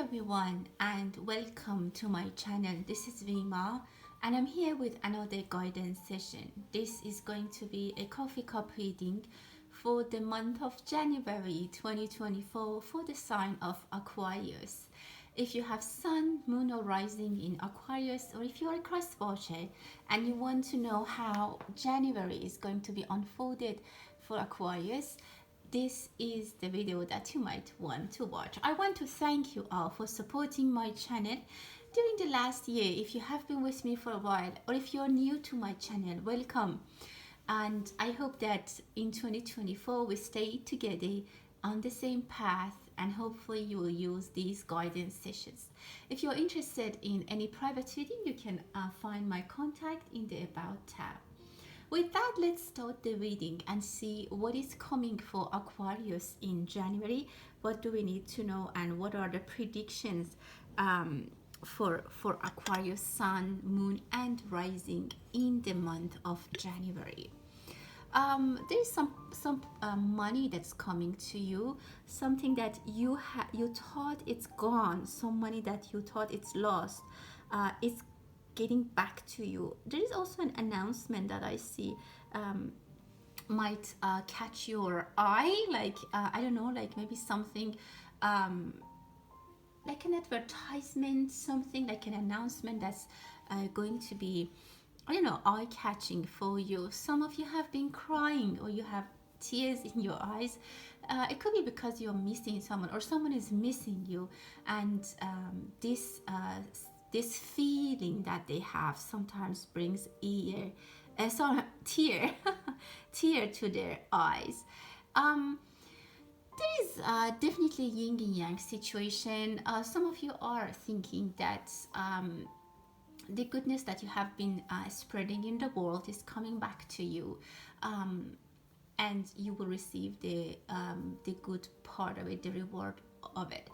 everyone and welcome to my channel. This is Vima and I'm here with another guidance session. This is going to be a coffee cup reading for the month of January 2024 for the sign of Aquarius. If you have sun, moon or rising in Aquarius, or if you are a cross watcher and you want to know how January is going to be unfolded for Aquarius, this is the video that you might want to watch. I want to thank you all for supporting my channel during the last year. If you have been with me for a while, or if you're new to my channel, welcome. And I hope that in 2024 we stay together on the same path, and hopefully you will use these guidance sessions. If you're interested in any private reading, you can find my contact in the About tab. With that, let's start the reading and see what is coming for Aquarius in January. What do we need to know, and what are the predictions for Aquarius sun, moon and rising in the month of January? There's some money that's coming to you, something that you thought it's gone, some money that you thought it's lost. It's getting back to you. There is also an announcement that I see might catch your eye, like I don't know, like maybe something like an advertisement, something like an announcement that's going to be, I don't know, eye-catching for you. Some of you have been crying, or you have tears in your eyes. It could be because you're missing someone, or someone is missing you, and this feeling that they have sometimes brings tear tear to their eyes. There is definitely yin and yang situation. Some of you are thinking that the goodness that you have been spreading in the world is coming back to you, and you will receive the good part of it, the reward of it.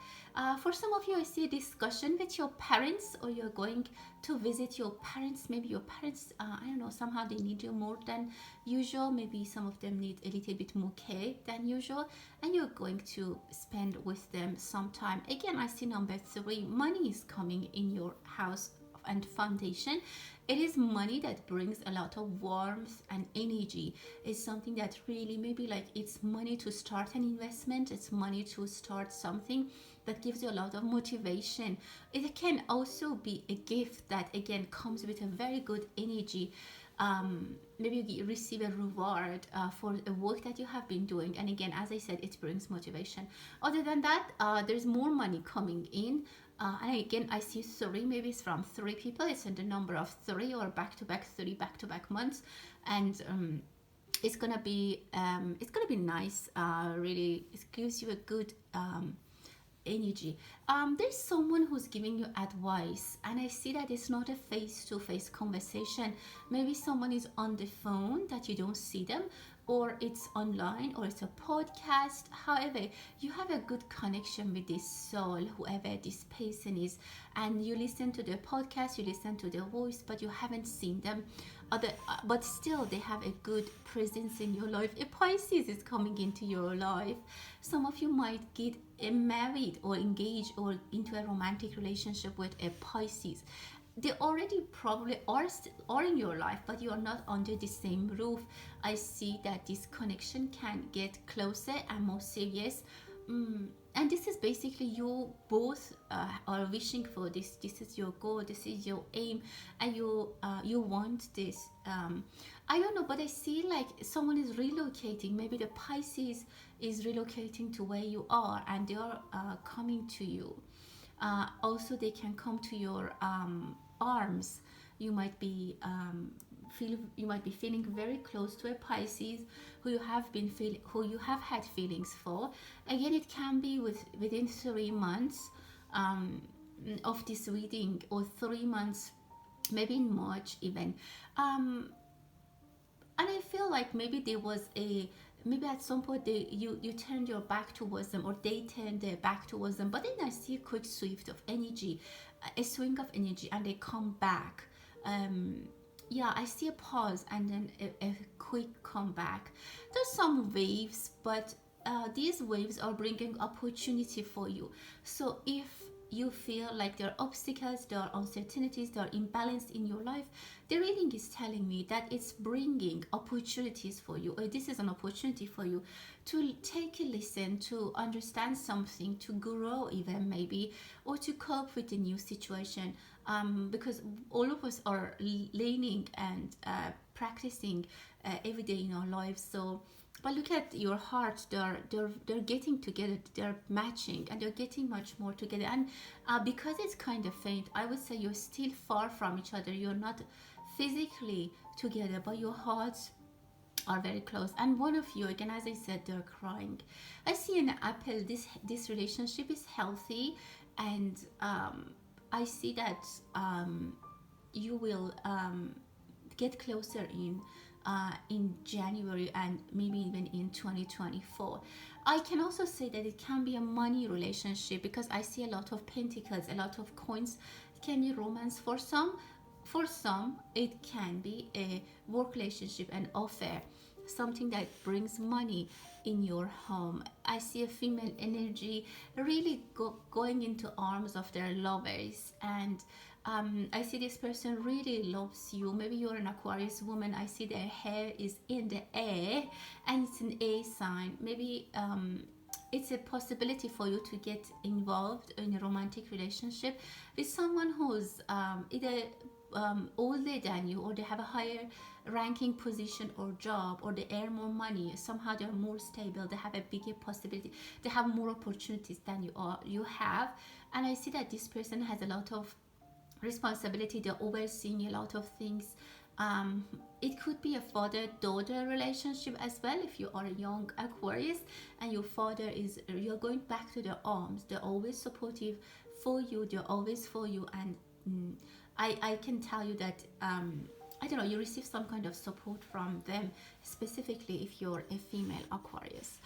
For some of you, I see a discussion with your parents, or you're going to visit your parents. Maybe your parents, I don't know, somehow they need you more than usual. Maybe some of them need a little bit more care than usual, and you're going to spend with them some time. Again, I see number 3. Money is coming in your house and foundation. It is money that brings a lot of warmth and energy. It's something that really, maybe like it's money to start an investment, it's money to start something that gives you a lot of motivation. It can also be a gift that again comes with a very good energy. Maybe you receive a reward for the work that you have been doing, and again, as I said, it brings motivation. Other than that, there's more money coming in. And again, I see 3, maybe it's from 3 people. It's in the number of 3, or back-to-back 3 back-to-back months, and it's gonna be nice. Really, it gives you a good energy. There's someone who's giving you advice, and I see that it's not a face-to-face conversation. Maybe someone is on the phone that you don't see them, or it's online, or it's a podcast. However, you have a good connection with this soul, whoever this person is, and you listen to the podcast, you listen to their voice, but you haven't seen them. But still they have a good presence in your life. A Pisces is coming into your life. Some of you might get married or engaged or into a romantic relationship with a Pisces. They already probably are in your life, but you are not under the same roof. I see that this connection can get closer and more serious. And this is basically you both are wishing for this. This is your goal, this is your aim, and you want this. I don't know, but I see like someone is relocating. Maybe the Pisces is relocating to where you are, and they are coming to you. Also, they can come to your arms. You might be feeling very close to a Pisces who you have had feelings for. Again, it can be within 3 months of this reading, or 3 months, maybe in March even. And I feel like maybe there was maybe at some point you turned your back towards them, or they turned their back towards them, but then I see a quick swift of energy, a swing of energy, and they come back. Yeah, I see a pause and then a quick comeback. There's some waves, but these waves are bringing opportunity for you. So if you feel like there are obstacles, there are uncertainties, there are imbalance in your life, the reading is telling me that it's bringing opportunities for you, or this is an opportunity for you to take a listen, to understand something, to grow even maybe, or to cope with the new situation. Because all of us are learning and practicing every day in our lives. So but look at your heart, they're getting together, they're matching, and they're getting much more together. And because it's kind of faint, I would say you're still far from each other, you're not physically together, but your hearts are very close. And one of you, again, as I said, they're crying. I see an apple, this relationship is healthy. And I see that you will get closer in January, and maybe even in 2024. I can also say that it can be a money relationship, because I see a lot of pentacles, a lot of coins. It can be romance for some. For some, it can be a work relationship, an affair, something that brings money in your home. I see a female energy really going into arms of their lovers. And I see this person really loves you. Maybe you're an Aquarius woman. I see their hair is in the air, and it's an air sign. Maybe it's a possibility for you to get involved in a romantic relationship with someone who's either older than you, or they have a higher ranking position or job, or they earn more money. Somehow they're more stable, they have a bigger possibility, they have more opportunities than you have. And I see that this person has a lot of responsibility, they're overseeing a lot of things. It could be a father-daughter relationship as well. If you are a young Aquarius and your father is, you're going back to their arms, they're always supportive for you, they're always for you. And I can tell you that I don't know, you receive some kind of support from them, specifically if you're a female Aquarius.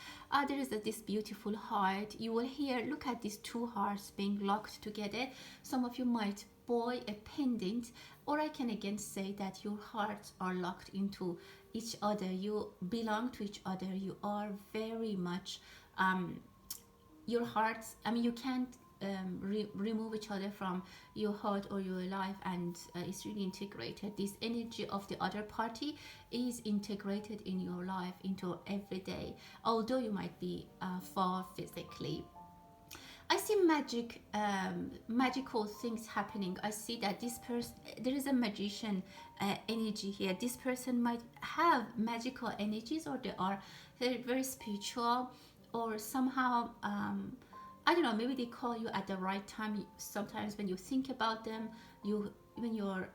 There is this beautiful heart. You will hear, look at these two hearts being locked together. Some of you might buy a pendant, or I can again say that your hearts are locked into each other. You belong to each other. You are very much, your hearts, I mean, you can't remove each other from your heart or your life, and it's really integrated. This energy of the other party is integrated in your life, into every day, although you might be far physically. I see magical things happening. I see that this person, there is a magician energy here. This person might have magical energies, or they are very spiritual, or somehow I don't know, maybe they call you at the right time. Sometimes when you think about them, when you're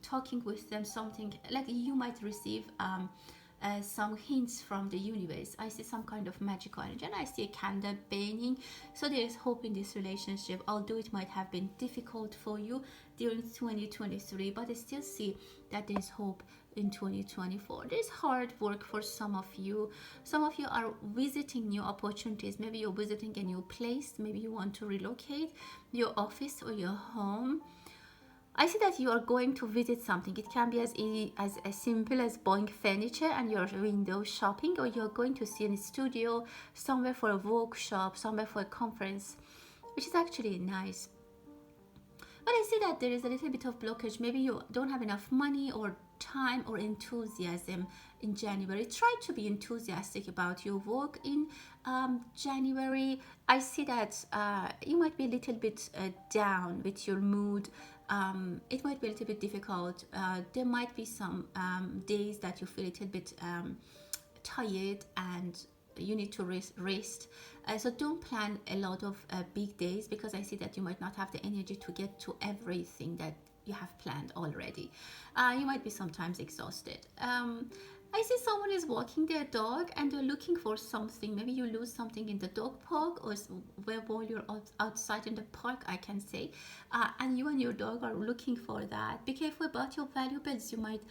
talking with them, something like you might receive some hints from the universe. I see some kind of magical energy, and I see a candle burning. So there is hope in this relationship, although it might have been difficult for you during 2023, but I still see that there is hope in 2024. There's hard work for some of you. Some of you are visiting new opportunities. Maybe you're visiting a new place. Maybe you want to relocate your office or your home. I see that you are going to visit something. It can be as easy as simple as buying furniture and you're window shopping, or you're going to see a studio, somewhere for a workshop, somewhere for a conference, which is actually nice. But I see that there is a little bit of blockage. Maybe you don't have enough money or time or enthusiasm in January. Try to be enthusiastic about your work in January. I see that you might be a little bit down with your mood. It might be a little bit difficult. There might be some days that you feel a little bit tired and you need to rest. So don't plan a lot of big days, because I see that you might not have the energy to get to everything that you have planned already. You might be sometimes exhausted. I see someone is walking their dog and they're looking for something. Maybe you lose something in the dog park, or while you're outside in the park, I can say, and you and your dog are looking for that. Be careful about your valuables. You might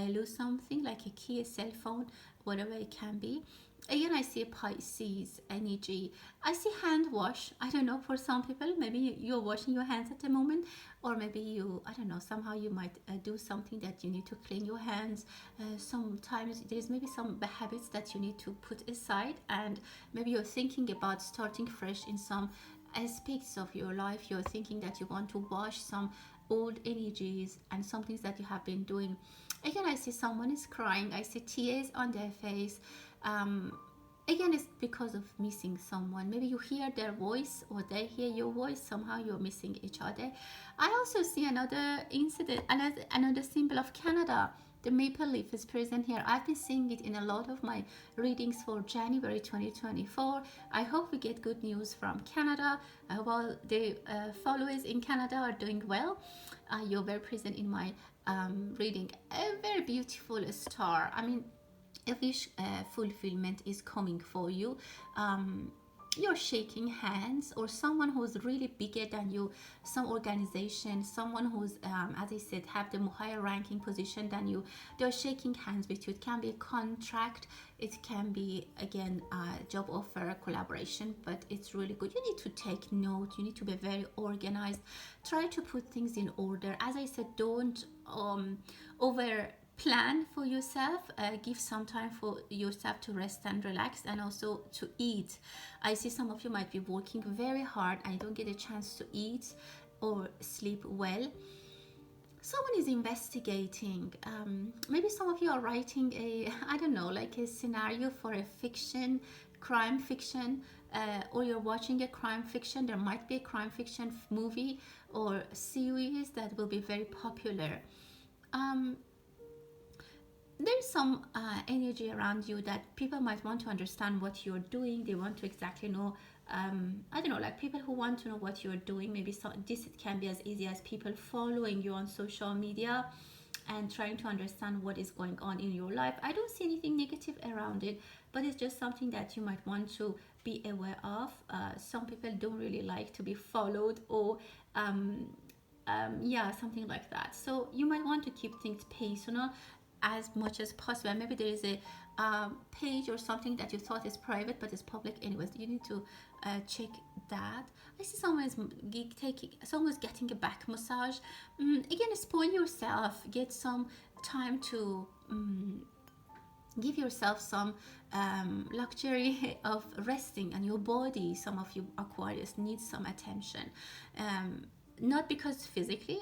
lose something like a key, a cell phone, whatever it can be. Again, I see a Pisces energy. I see hand wash. I don't know, for some people, maybe you're washing your hands at the moment, or maybe you, I don't know, somehow you might do something that you need to clean your hands. Sometimes there's maybe some habits that you need to put aside, and maybe you're thinking about starting fresh in some aspects of your life. You're thinking that you want to wash some old energies and some things that you have been doing. Again, I see someone is crying. I see tears on their face. um, Again, it's because of missing someone. Maybe you hear their voice or they hear your voice. Somehow you're missing each other. I also see another incident, another symbol of Canada. The maple leaf is present here. I've been seeing it in a lot of my readings for January 2024. I hope we get good news from Canada. While the followers in Canada are doing well, you're very present in my reading. A very beautiful star. I mean, a wish fulfillment is coming for you. You're shaking hands, or someone who's really bigger than you, some organization, someone who's as I said, have the higher ranking position than you, they're shaking hands with you. It can be a contract, it can be again a job offer, collaboration, but it's really good. You need to take note, you need to be very organized, try to put things in order. As I said, don't over plan for yourself. Give some time for yourself to rest and relax, and also to eat. I see some of you might be working very hard and you don't get a chance to eat or sleep well. Someone is investigating. Maybe some of you are writing a, I don't know, like a scenario for a fiction, crime fiction, or you're watching a crime fiction. There might be a crime fiction movie or series that will be very popular. um, there's some energy around you that people might want to understand what you're doing. They want to exactly know. I don't know, like people who want to know what you're doing. Maybe this can be as easy as people following you on social media and trying to understand what is going on in your life. I don't see anything negative around it, but it's just something that you might want to be aware of. Some people don't really like to be followed, or yeah, something like that. So you might want to keep things personal as much as possible. Maybe there is a page or something that you thought is private but is public anyways. You need to check that. I see someone's getting a back massage. Again, spoil yourself, get some time to give yourself some luxury of resting, and your body, some of you Aquarius, needs some attention. Not because physically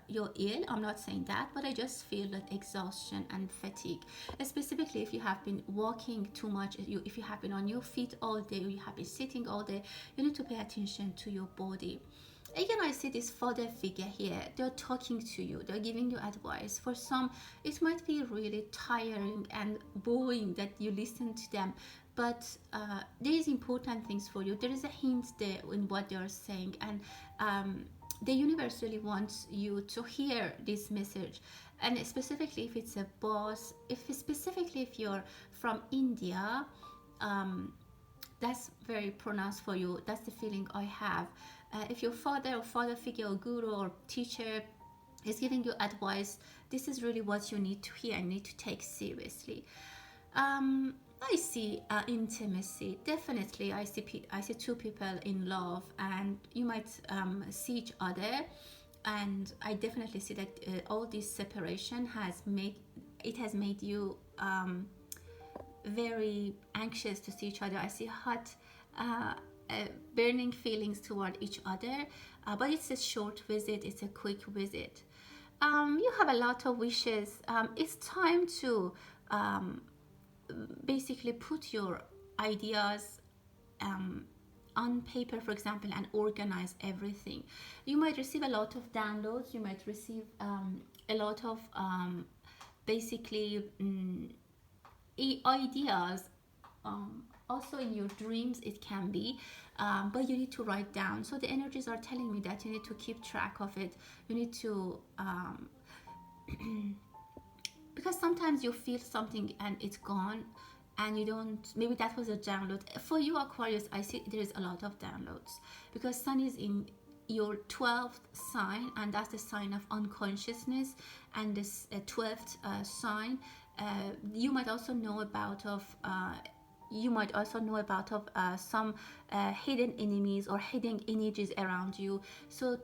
you're ill, I'm not saying that, but I just feel that exhaustion and fatigue, specifically if you have been walking too much, if you have been on your feet all day, or you have been sitting all day, you need to pay attention to your body. Again, I see this father figure here. They're talking to you, they're giving you advice. For some, it might be really tiring and boring that you listen to them, but there is important things for you. There is a hint there in what they're saying, and the universe really wants you to hear this message. And specifically if it's a boss, specifically if you're from India, that's very pronounced for you. That's the feeling I have. If your father or father figure or guru or teacher is giving you advice, this is really what you need to hear and need to take seriously. I see intimacy. Definitely, I see two people in love, and you might see each other. And I definitely see that all this separation has made you very anxious to see each other. I see hot, burning feelings toward each other, but it's a short visit. It's a quick visit. You have a lot of wishes. It's time to basically put your ideas on paper, for example, and organize everything. You might receive a lot of downloads. You might receive a lot of basically ideas. Also in your dreams it can be, but you need to write down. So the energies are telling me that you need to keep track of it. You need to because sometimes you feel something and it's gone, and you don't, maybe that was a download for you Aquarius. I see there is a lot of downloads because Sun is in your 12th sign, and that's the sign of unconsciousness, and this 12th sign. You might also know about some hidden enemies or hidden energies around you. So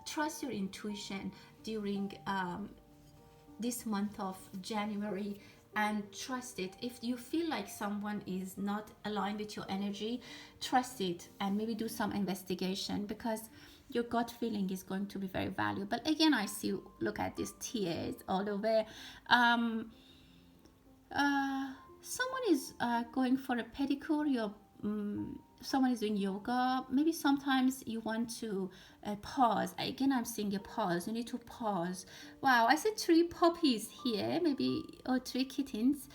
trust your intuition during this month of January, and trust it. If you feel like someone is not aligned with your energy, trust it and maybe do some investigation, because your gut feeling is going to be very valuable. Again, I see, look at these tears all over. um uh, Someone is going for a pedicure. Someone is doing yoga. Maybe sometimes you want to pause. Again, I'm seeing a pause. You need to pause. Wow, I see three puppies here, maybe, or three kittens.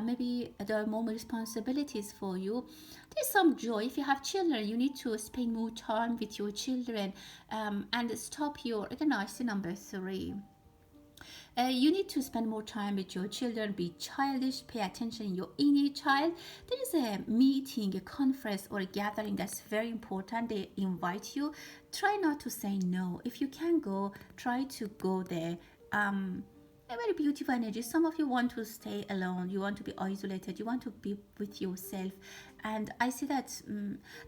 Maybe there are more responsibilities for you. There's some joy. If you have children, you need to spend more time with your children, and stop your. Again, I see number three. You need to spend more time with your children, be childish, pay attention in your inner child. There is a meeting, a conference, or a gathering that's very important. They invite you. Try not to say no. If you can go, try to go there. A very beautiful energy. Some of you want to stay alone, you want to be isolated, you want to be with yourself. And I see that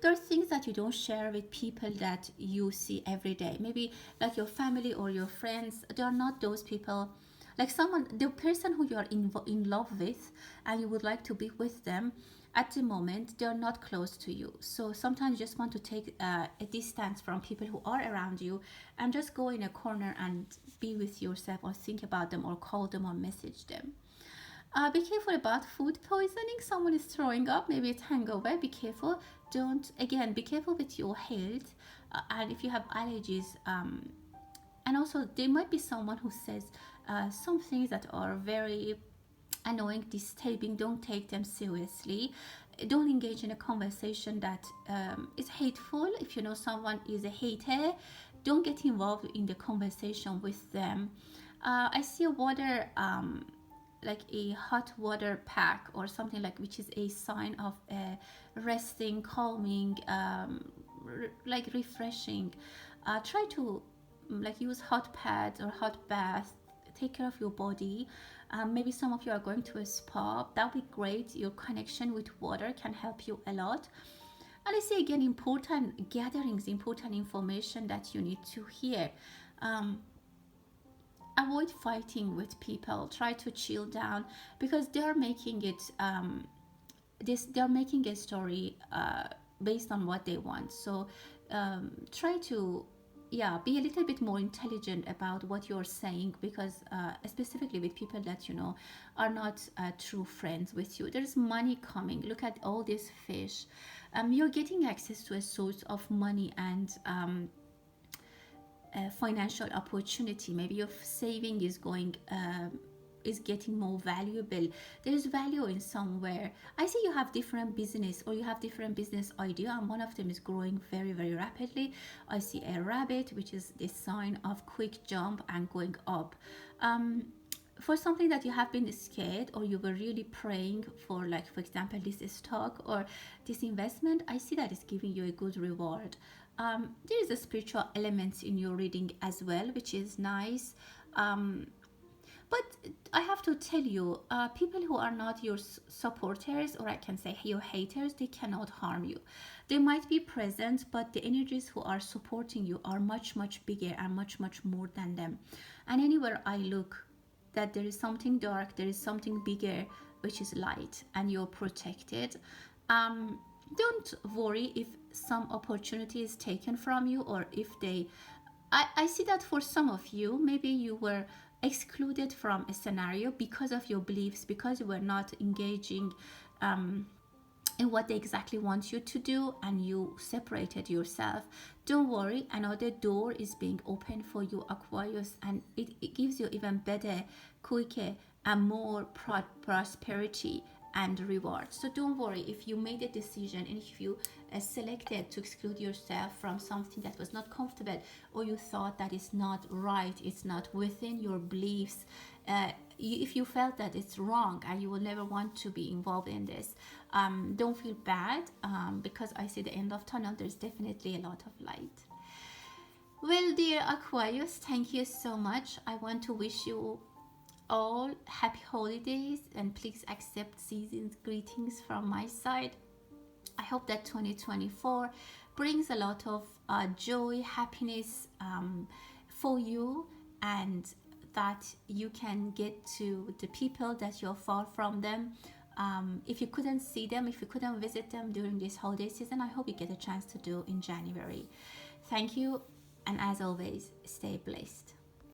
there are things that you don't share with people that you see every day, maybe like your family or your friends. They are not those people, like someone, the person who you are in love with and you would like to be with them. At the moment, they are not close to you, so sometimes you just want to take a distance from people who are around you, and just go in a corner and be with yourself, or think about them, or call them, or message them. Be careful about food poisoning. Someone is throwing up, maybe it's hangover. Be careful. Don't, again, be careful with your health, and if you have allergies. And also, there might be someone who says some things that are very annoying, disturbing. Don't take them seriously. Don't engage in a conversation that is hateful. If you know someone is a hater, don't get involved in the conversation with them. I see a water, like a hot water pack or something, like, which is a sign of resting, calming, like refreshing. Try to like use hot pads or hot bath. Take care of your body. Maybe some of you are going to a spa. That would be great. Your connection with water can help you a lot. And I say again, important gatherings, important information that you need to hear. Avoid fighting with people. Try to chill down, because they are making it. They're making a story based on what they want. So try to, yeah, be a little bit more intelligent about what you're saying, because specifically with people that you know are not true friends with you. There's money coming. Look at all these fish. You're getting access to a source of money and financial opportunity. Maybe your saving is going is getting more valuable. There's value in somewhere. I see you have different business, or you have different business idea, and one of them is growing very, very rapidly. I see a rabbit, which is the sign of quick jump and going up. For something that you have been scared, or you were really praying for, like for example this stock or this investment, I see that it's giving you a good reward. There is a spiritual element in your reading as well, which is nice. But I have to tell you, people who are not your supporters, or I can say your haters, they cannot harm you. They might be present, but the energies who are supporting you are much, much bigger and much, much more than them. And anywhere I look, that there is something dark, there is something bigger, which is light, and you're protected. Don't worry if some opportunity is taken from you, or if they. I see that for some of you, maybe you were excluded from a scenario because of your beliefs, because you were not engaging in what they exactly want you to do, and you separated yourself. Don't worry, another door is being opened for you, Aquarius, and it gives you even better, quicker, and more prosperity and reward. So don't worry if you made a decision, and if you selected to exclude yourself from something that was not comfortable, or you thought that it's not right, it's not within your beliefs. If you felt that it's wrong and you will never want to be involved in this, don't feel bad, because I see the end of tunnel. There's definitely a lot of light. Well, dear Aquarius, thank you so much. I want to wish you all happy holidays, and please accept season's greetings from my side. I hope that 2024 brings a lot of joy, happiness for you, and that you can get to the people that you're far from them. If you couldn't see them, if you couldn't visit them during this holiday season, I hope you get a chance to do in January. Thank you, and as always, stay blessed.